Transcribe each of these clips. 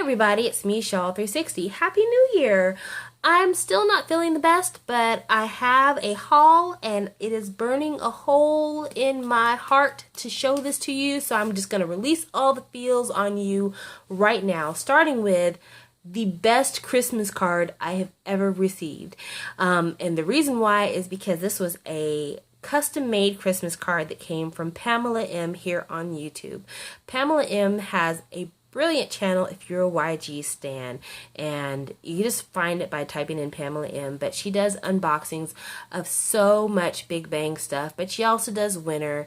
everybody, it's me, Shaw360. Happy New Year! I'm still not feeling the best, but I have a haul and it is burning a hole in my heart to show this to you, so I'm just going to release all the feels on you right now, starting with the best Christmas card I have ever received. And the reason why is because this was a custom-made Christmas card that came from Pamela M here on YouTube. Pamela M has a brilliant channel if you're a YG stan, and you just find it by typing in Pamela M, but she does unboxings of so much Big Bang stuff, but she also does winter.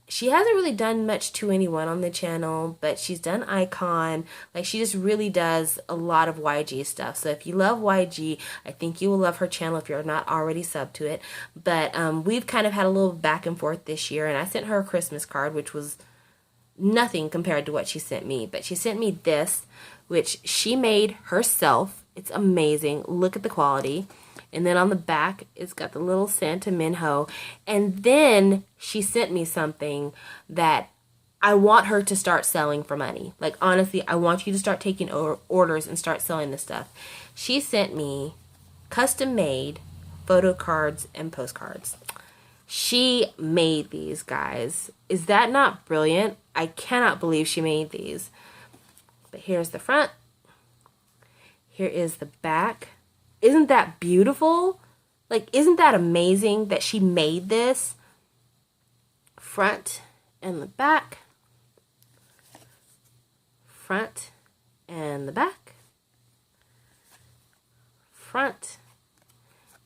She hasn't really done much 2NE1 on the channel, but she's done Icon. Like, she just really does a lot of YG stuff. So if you love YG, I think you will love her channel if you're not already subbed to it. But we've kind of had a little back and forth this year, and I sent her a Christmas card, which was nothing compared to what she sent me, but she sent me this, which she made herself. It's amazing. Look at the quality. And then on the back, it's got the little Santa Minho. And then she sent me something that I want her to start selling for money. Like, honestly, I want you to start taking orders and start selling this stuff. She sent me custom-made photo cards and postcards. She made these, guys. Is that not brilliant? I cannot believe she made these. But here's the front. Here is the back. Isn't that beautiful? Like, isn't that amazing that she made this? Front and the back. Front and the back. Front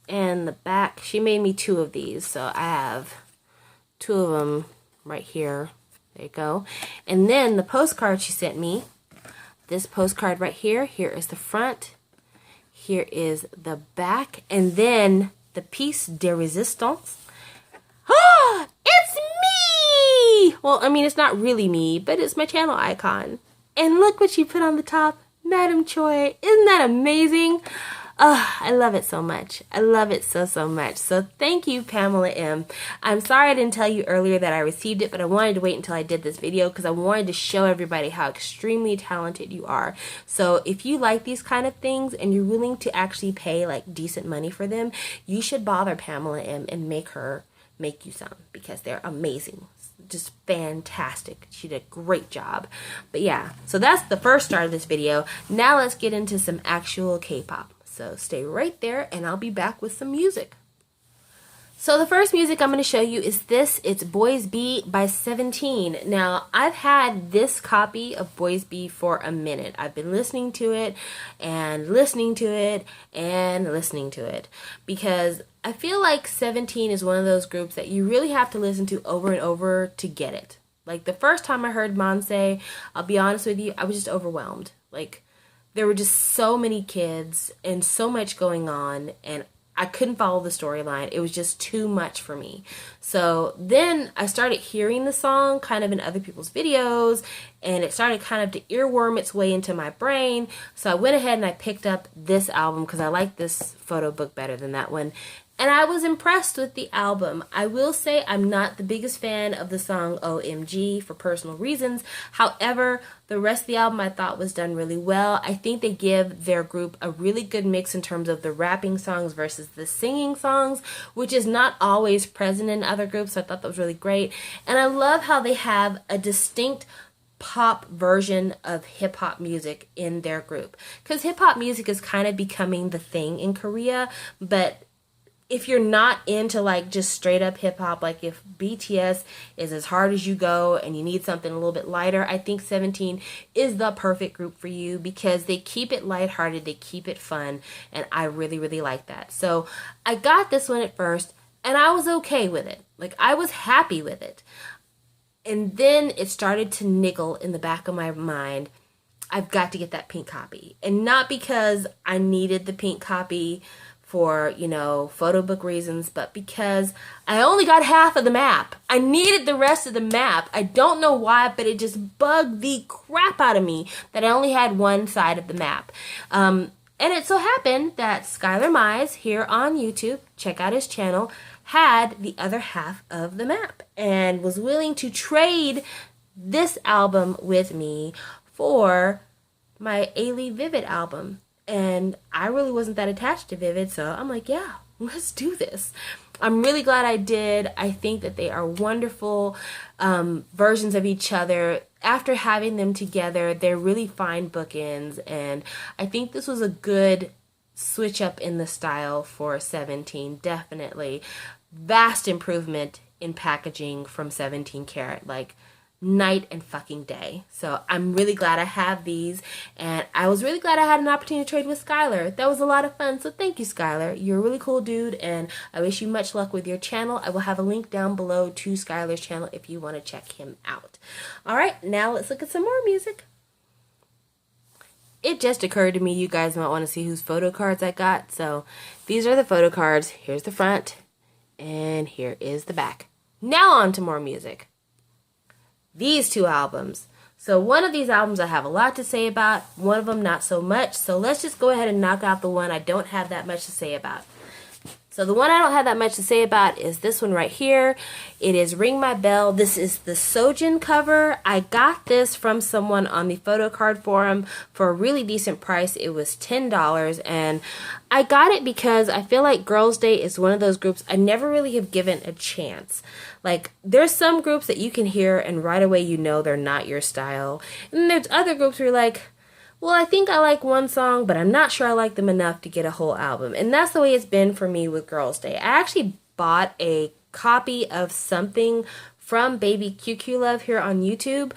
and the back. She made me two of these, so I have two of them right here. There you go. And then the postcard she sent me, this postcard right here. Here is the front. Here is the back. And then the piece de resistance. Ah, it's me! Well, I mean, it's not really me, but it's my channel icon. And look what she put on the top. Madam Choi. Isn't that amazing? I love it so much. I love it so much. So thank you, Pamela M. I'm sorry I didn't tell you earlier that I received it, but I wanted to wait until I did this video because I wanted to show everybody how extremely talented you are. So if you like these kind of things and you're willing to actually pay like decent money for them, you should bother Pamela M and make her make you some, because they're amazing. Just fantastic. She did a great job. But yeah, so that's the first start of this video. Now let's get into some actual K-pop. So stay right there and I'll be back with some music. So the first music I'm going to show you is this. It's Boys B by 17. Now, I've had this copy of Boys B for a minute. I've been listening to it and listening to it and listening to it, because I feel like 17 is one of those groups that you really have to listen to over and over to get it. Like, the first time I heard Monse, I'll be honest with you, I was just overwhelmed. Like, there were just so many kids and so much going on, and I couldn't follow the storyline. It was just too much for me. So then I started hearing the song kind of in other people's videos, and it started kind of to earworm its way into my brain. So I went ahead and I picked up this album because I like this photo book better than that one. And I was impressed with the album. I will say I'm not the biggest fan of the song OMG for personal reasons. However, the rest of the album I thought was done really well. I think they give their group a really good mix in terms of the rapping songs versus the singing songs, which is not always present in other groups. So I thought that was really great. And I love how they have a distinct pop version of hip-hop music in their group. Because hip-hop music is kind of becoming the thing in Korea, but if you're not into like just straight up hip hop, like if BTS is as hard as you go and you need something a little bit lighter, I think 17 is the perfect group for you because they keep it lighthearted, they keep it fun, and I really like that. So I got this one at first and I was okay with it. Like, I was happy with it. And then it started to niggle in the back of my mind, I've got to get that pink copy. And not because I needed the pink copy for, you know, photo book reasons, but because I only got half of the map. I needed the rest of the map. I don't know why, but it just bugged the crap out of me that I only had one side of the map. And it so happened that Skylar Mize here on YouTube, check out his channel, had the other half of the map and was willing to trade this album with me for my A-Lee Vivid album. And I really wasn't that attached to Vivid, so I'm like, yeah, let's do this. I'm really glad I did. I think that they are wonderful versions of each other. After having them together, they're really fine bookends, and I think this was a good switch up in the style for 17. Definitely vast improvement in packaging from 17 karat, like night and fucking day. So I'm really glad I have these, and I was really glad I had an opportunity to trade with Skylar. That was a lot of fun, so thank you, Skylar. You're a really cool dude, and I wish you much luck with your channel. I will have a link down below to Skylar's channel if you want to check him out. Alright, now let's look at some more music. It just occurred to me you guys might want to see whose photo cards I got. So these are the photo cards. Here's the front, and here is the back. Now on to more music. These two albums. So one of these albums I have a lot to say about, one of them not so much. So let's just go ahead and knock out the one I don't have that much to say about. So the one I don't have that much to say about is this one right here. It is Ring My Bell. This is the Sojin cover. I got this from someone on the photocard forum for a really decent price. It was $10, and I got it because I feel like Girls' Day is one of those groups I never really have given a chance. Like, there's some groups that you can hear and right away you know they're not your style. And there's other groups where you're like, well, I think I like one song, but I'm not sure I like them enough to get a whole album. And that's the way it's been for me with Girls' Day. I actually bought a copy of something from Baby QQ Love here on YouTube.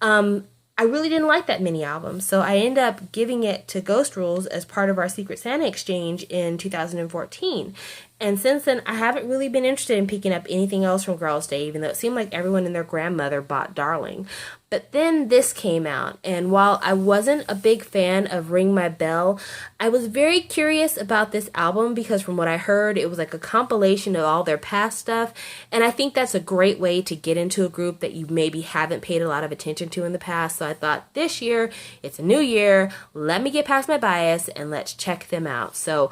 I really didn't like that mini album, so I ended up giving it to Ghost Rules as part of our Secret Santa exchange in 2014. And since then, I haven't really been interested in picking up anything else from Girls' Day, even though it seemed like everyone and their grandmother bought Darling. But then this came out, and while I wasn't a big fan of Ring My Bell, I was very curious about this album because from what I heard, it was like a compilation of all their past stuff, and I think that's a great way to get into a group that you maybe haven't paid a lot of attention to in the past. So I thought, this year, it's a new year, let me get past my bias and let's check them out. So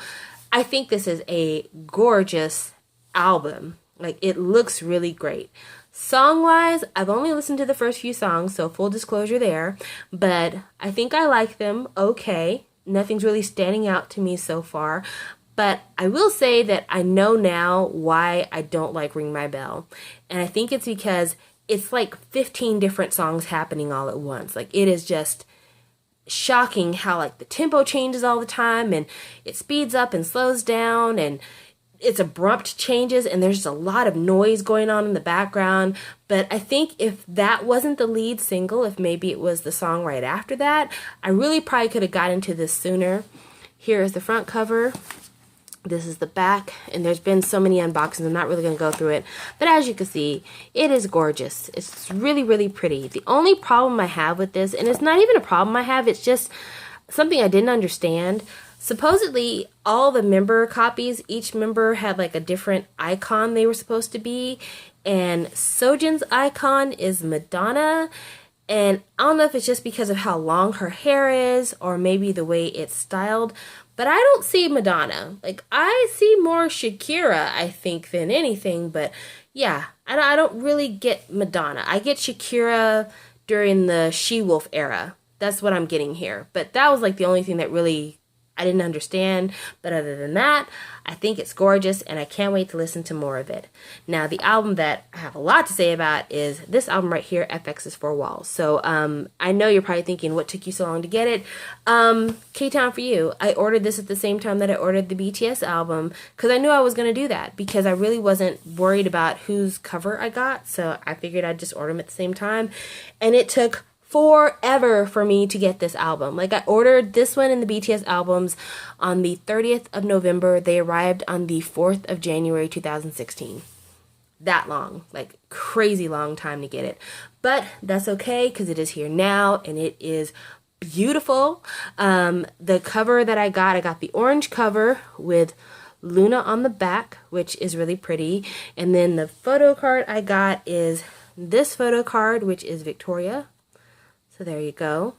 I think this is a gorgeous album. Like, it looks really great. Song-wise, I've only listened to the first few songs, so full disclosure there, but I think I like them okay. Nothing's really standing out to me so far, but I will say that I know now why I don't like Ring My Bell, and I think it's because it's like 15 different songs happening all at once. Like, it is just shocking how like the tempo changes all the time, and it speeds up and slows down, and it's abrupt changes, and there's just a lot of noise going on in the background. But I think if that wasn't the lead single, if maybe it was the song right after that, I really probably could have got into this sooner. Here is the front cover. This is the back, and there's been so many unboxings, I'm not really going to go through it. But as you can see, it is gorgeous. It's really, really pretty. The only problem I have with this, and it's not even a problem I have, it's just something I didn't understand. Supposedly, all the member copies, each member had like a different icon they were supposed to be, and Sojin's icon is Madonna, and I don't know if it's just because of how long her hair is, or maybe the way it's styled, but I don't see Madonna. Like, I see more Shakira, I think, than anything, but yeah, I don't really get Madonna. I get Shakira during the She-Wolf era. That's what I'm getting here, but that was like the only thing that really I didn't understand, but other than that, I think it's gorgeous, and I can't wait to listen to more of it. Now, the album that I have a lot to say about is this album right here, FX's Four Walls. So, I know you're probably thinking, what took you so long to get it? K-Town for you. I ordered this at the same time that I ordered the BTS album, because I knew I was going to do that, because I really wasn't worried about whose cover I got, so I figured I'd just order them at the same time, and it took forever for me to get this album. Like, I ordered this one and the BTS albums on the 30th of November. They arrived on the 4th of January 2016. That long. Like, crazy long time to get it. But that's okay, because it is here now, and it is beautiful. The cover that I got the orange cover with Luna on the back, which is really pretty. And then the photo card I got is this photo card, which is Victoria. So there you go.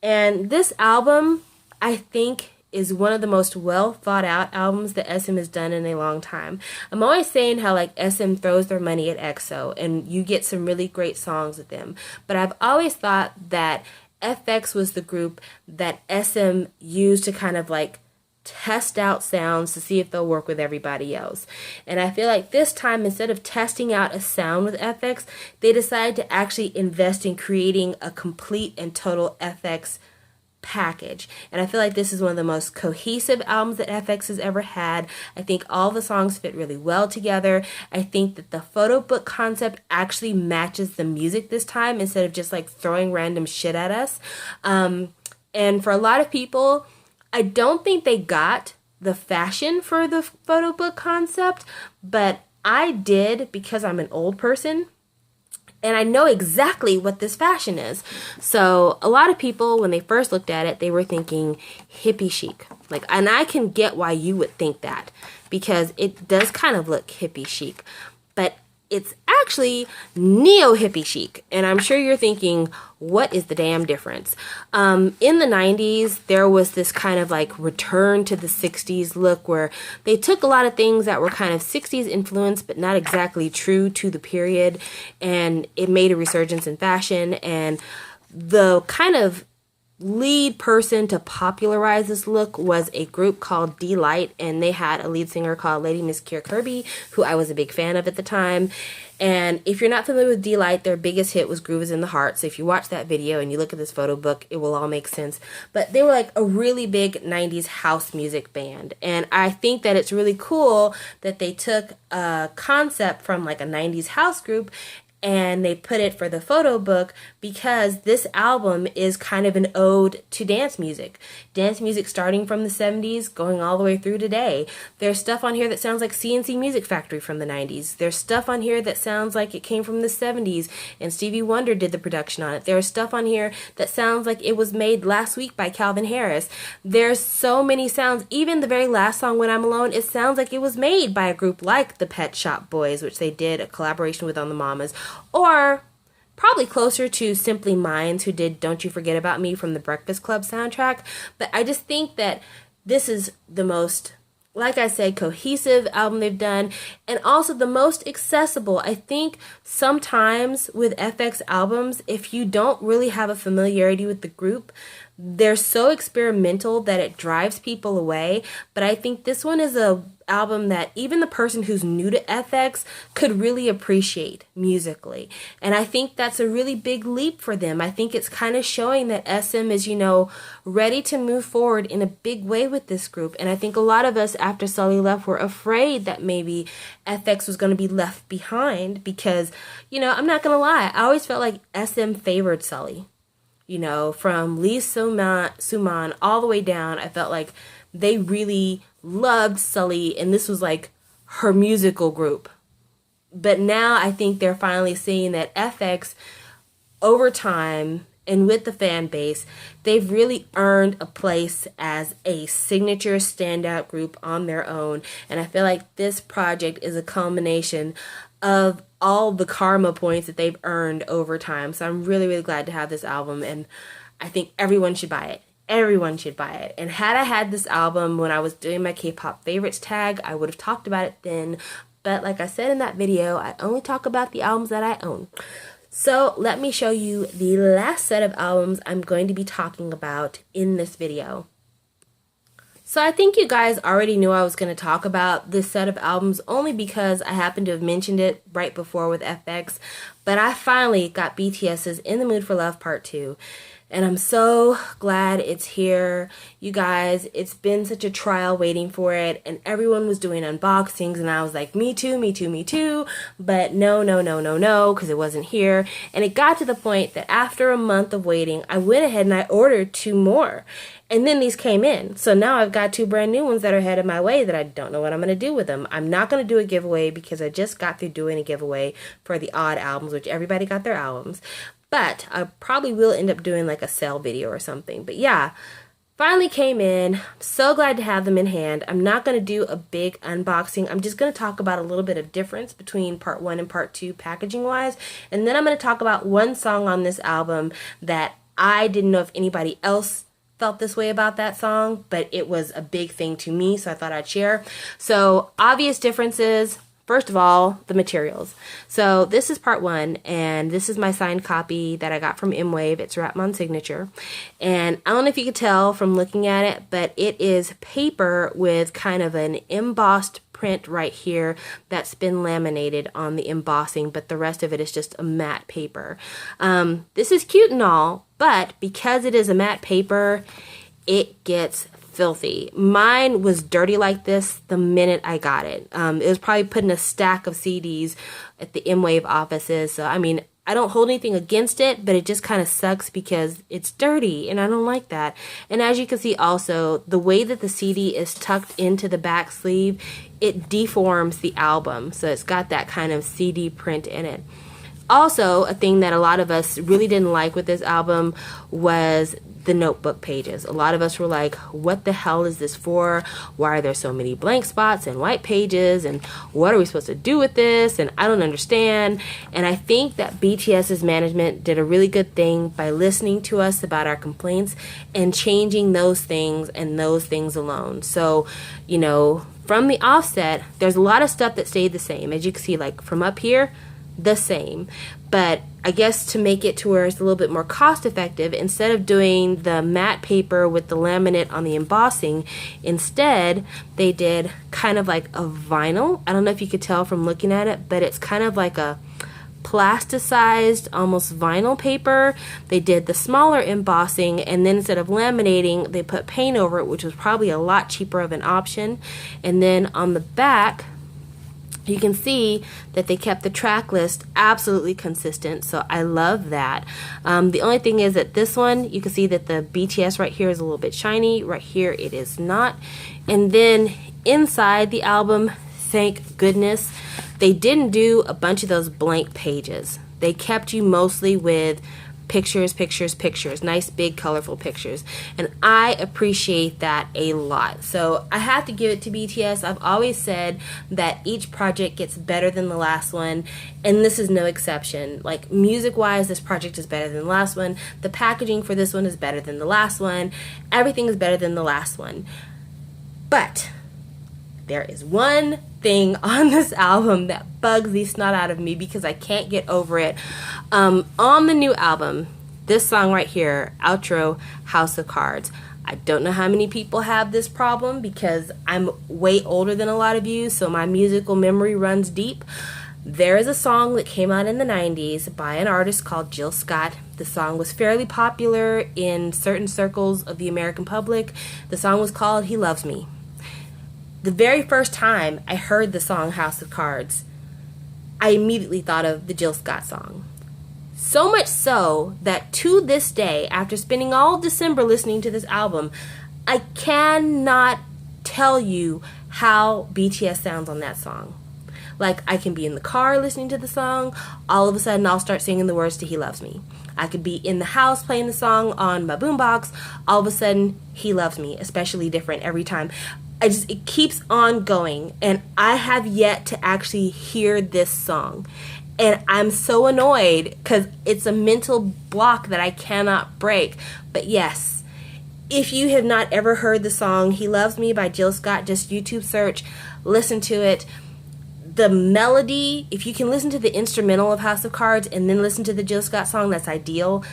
And this album, I think, is one of the most well thought out albums that SM has done in a long time. I'm always saying how like SM throws their money at EXO, and you get some really great songs with them. But I've always thought that FX was the group that SM used to kind of like test out sounds to see if they'll work with everybody else. And I feel like this time, instead of testing out a sound with FX, they decided to actually invest in creating a complete and total FX package. And I feel like this is one of the most cohesive albums that FX has ever had. I think all the songs fit really well together. I think that the photo book concept actually matches the music this time instead of just like throwing random shit at us. And for a lot of people, I don't think they got the fashion for the photo book concept, but I did because I'm an old person. And I know exactly what this fashion is. So a lot of people, when they first looked at it, they were thinking hippie chic. Like, and I can get why you would think that, because it does kind of look hippie chic. But it's actually neo-hippie chic. And I'm sure you're thinking, what is the damn difference? In the 90s, there was this kind of like return to the 60s look where they took a lot of things that were kind of 60s influenced, but not exactly true to the period. And it made a resurgence in fashion. And the kind of lead person to popularize this look was a group called D-Light, and they had a lead singer called Lady Miss Keir Kirby, who I was a big fan of at the time. And if you're not familiar with D-Light, their biggest hit was Groove Is in the Heart. So if you watch that video and you look at this photo book, it will all make sense. But they were like a really big 90s house music band. And I think that it's really cool that they took a concept from like a 90s house group and they put it for the photo book, because this album is kind of an ode to dance music. Dance music starting from the 70s, going all the way through today. There's stuff on here that sounds like CNC Music Factory from the 90s. There's stuff on here that sounds like it came from the 70s, and Stevie Wonder did the production on it. There's stuff on here that sounds like it was made last week by Calvin Harris. There's so many sounds. Even the very last song, When I'm Alone, it sounds like it was made by a group like the Pet Shop Boys, which they did a collaboration with on the Mamas. Or probably closer to Simply Minds, who did Don't You Forget About Me from the Breakfast Club soundtrack. But I just think that this is the most, like I said, cohesive album they've done, and also the most accessible. I think sometimes with FX albums, if you don't really have a familiarity with the group, they're so experimental that it drives people away. But I think this one is a album that even the person who's new to FX could really appreciate musically. And I think that's a really big leap for them. I think it's kind of showing that SM is, ready to move forward in a big way with this group. And I think a lot of us, after Sully left, were afraid that maybe FX was going to be left behind because, I'm not going to lie, I always felt like SM favored Sully. From Lee Suman all the way down, I felt like they really loved Sully, and this was like her musical group. But now I think they're finally seeing that FX, over time and with the fan base, they've really earned a place as a signature standout group on their own. And I feel like this project is a culmination of all the karma points that they've earned over time. So I'm really, really glad to have this album, and I think everyone should buy it. Everyone should buy it. And had I had this album when I was doing my K-pop favorites tag, I would have talked about it then. But like I said in that video, I only talk about the albums that I own. So let me show you the last set of albums I'm going to be talking about in this video. So I think you guys already knew I was going to talk about this set of albums only because I happened to have mentioned it right before with FX. But I finally got BTS's In the Mood for Love Part 2. And I'm so glad it's here. You guys, it's been such a trial waiting for it. And everyone was doing unboxings. And I was like, me too, me too, me too. But no, because it wasn't here. And it got to the point that after a month of waiting, I went ahead and I ordered 2 more. And then these came in. So now I've got 2 brand new ones that are headed my way that I don't know what I'm going to do with them. I'm not going to do a giveaway because I just got through doing a giveaway for the odd albums, which everybody got their albums. But I probably will end up doing like a sale video or something. But yeah, finally came in. I'm so glad to have them in hand. I'm not going to do a big unboxing. I'm just going to talk about a little bit of difference between part 1 and part 2 packaging wise. And then I'm going to talk about one song on this album that I didn't know if anybody else felt this way about that song, but it was a big thing to me, so I thought I'd share. So obvious differences. first of all, the materials. So this is part 1, and this is my signed copy that I got from M-Wave. It's Rapmon signature. And I don't know if you could tell from looking at it, but it is paper with kind of an embossed print right here that's been laminated on the embossing, but the rest of it is just a matte paper. This is cute and all, but because it is a matte paper, it gets filthy. Mine was dirty like this the minute I got it. It was probably put in a stack of CDs at the M-Wave offices. So, I mean, I don't hold anything against it, but it just kind of sucks because it's dirty and I don't like that. And as you can see also, the way that the CD is tucked into the back sleeve, it deforms the album. So it's got that kind of CD print in it. Also, a thing that a lot of us really didn't like with this album was the notebook pages. A lot of us were like, what the hell is this for? Why are there so many blank spots and white pages? And what are we supposed to do with this? And I don't understand. And I think that BTS's management did a really good thing by listening to us about our complaints and changing those things and those things alone. So, you know, from the offset, there's a lot of stuff that stayed the same. As you can see, like from up here, the same. But I guess to make it to where it's a little bit more cost effective, instead of doing the matte paper with the laminate on the embossing, instead they did kind of like a vinyl. I don't know if you could tell from looking at it, but it's kind of like a plasticized, almost vinyl paper. They did the smaller embossing, and then instead of laminating, they put paint over it, which was probably a lot cheaper of an option. And then on the back, you can see that they kept the track list absolutely consistent, so I love that. The only thing is that this one, you can see that the BTS right here is a little bit shiny. Right here it is not. And then inside the album, thank goodness, they didn't do a bunch of those blank pages. They kept you mostly with pictures, pictures, pictures, nice big colorful pictures, and I appreciate that a lot. So I have to give it to BTS. I've always said that each project gets better than the last one, and this is no exception. Like music wise, this project is better than the last one. The packaging for this one is better than the last one. Everything is better than the last one. But there is one thing on this album that bugs the snot out of me because I can't get over it. On the new album, this song right here, Outro, House of Cards. I don't know how many people have this problem because I'm way older than a lot of you, so my musical memory runs deep. There is a song that came out in the 90s by an artist called Jill Scott. The song was fairly popular in certain circles of the American public. The song was called He Loves Me. The very first time I heard the song House of Cards, I immediately thought of the Jill Scott song. So much so that to this day, after spending all December listening to this album, I cannot tell you how BTS sounds on that song. Like, I can be in the car listening to the song, all of a sudden I'll start singing the words to He Loves Me. I could be in the house playing the song on my boombox, all of a sudden He Loves Me, especially different every time. It keeps on going, and I have yet to actually hear this song. And I'm so annoyed because it's a mental block that I cannot break. But yes, if you have not ever heard the song He Loves Me by Jill Scott, just YouTube search, listen to it. The melody, if you can listen to the instrumental of House of Cards and then listen to the Jill Scott song, that's ideal.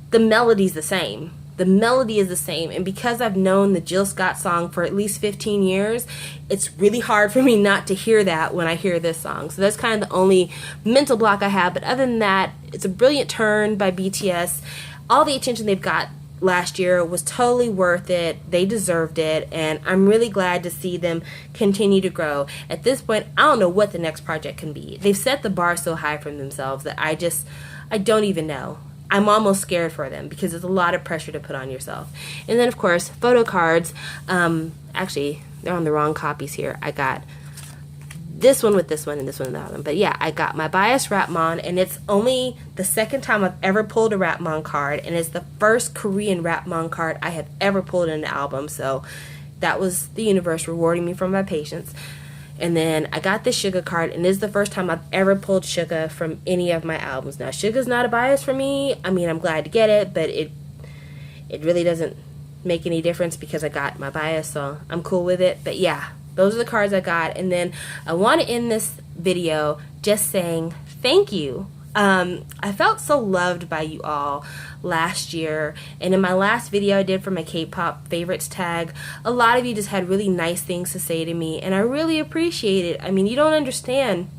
The melody's the same. The melody is the same, and because I've known the Jill Scott song for at least 15 years, it's really hard for me not to hear that when I hear this song. So that's kind of the only mental block I have, but other than that, it's a brilliant turn by BTS. All the attention they've got last year was totally worth it. They deserved it, and I'm really glad to see them continue to grow. At this point, I don't know what the next project can be. They've set the bar so high for themselves that I don't even know. I'm almost scared for them because there's a lot of pressure to put on yourself. And then, of course, photo cards. Actually, they're on the wrong copies here. I got this one with this one and this one and that one. But yeah, I got my bias Rapmon, and it's only the second time I've ever pulled a Rapmon card, and it's the first Korean Rapmon card I have ever pulled in an album. So that was the universe rewarding me for my patience. And then I got this Suga card, and this is the first time I've ever pulled Suga from any of my albums. Now, Suga's not a bias for me. I mean, I'm glad to get it, but it really doesn't make any difference because I got my bias, so I'm cool with it. But yeah, those are the cards I got. And then I want to end this video just saying thank you. I felt so loved by you all last year, and in my last video I did for my Kpop favorites tag, a lot of you just had really nice things to say to me, and I really appreciate it. I mean, you don't understand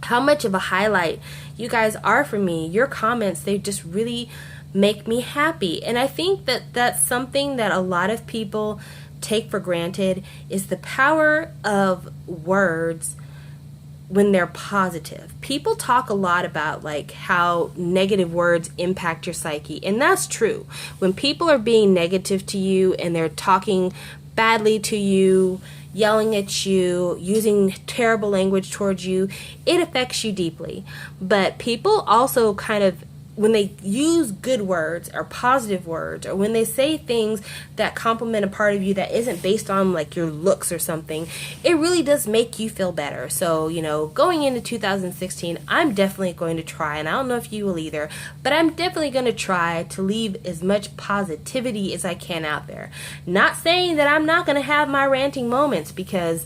how much of a highlight you guys are for me. Your comments, they just really make me happy, and I think that that's something that a lot of people take for granted, is the power of words when they're positive. People talk a lot about like how negative words impact your psyche, and that's true. When people are being negative to you and they're talking badly to you, yelling at you, using terrible language towards you, it affects you deeply. But people also kind of, when they use good words or positive words, or when they say things that compliment a part of you that isn't based on like your looks or something, it really does make you feel better. So, you know, going into 2016, I'm definitely going to try, and I don't know if you will either, but I'm definitely going to try to leave as much positivity as I can out there. Not saying that I'm not going to have my ranting moments, because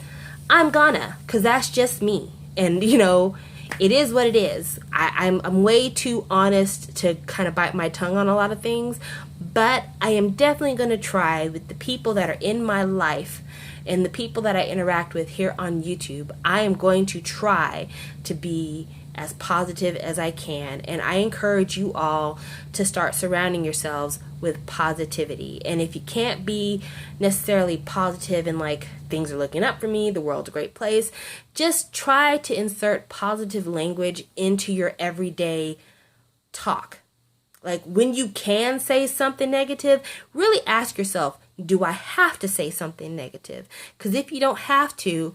I'm gonna, because that's just me. And, you know, it is what it is. I'm way too honest to kind of bite my tongue on a lot of things, but I am definitely going to try with the people that are in my life and the people that I interact with here on YouTube. I am going to try to be as positive as I can, and I encourage you all to start surrounding yourselves with positivity. And if you can't be necessarily positive and like things are looking up for me, the world's a great place, just try to insert positive language into your everyday talk. Like when you can say something negative, really ask yourself, do I have to say something negative? Because if you don't have to,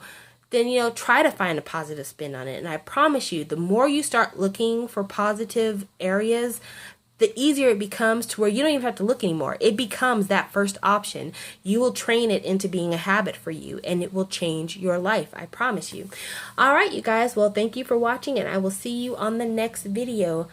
then, you know, try to find a positive spin on it. And I promise you, the more you start looking for positive areas, the easier it becomes to where you don't even have to look anymore. It becomes that first option. You will train it into being a habit for you, and it will change your life. I promise you. All right, you guys. Well, thank you for watching, and I will see you on the next video.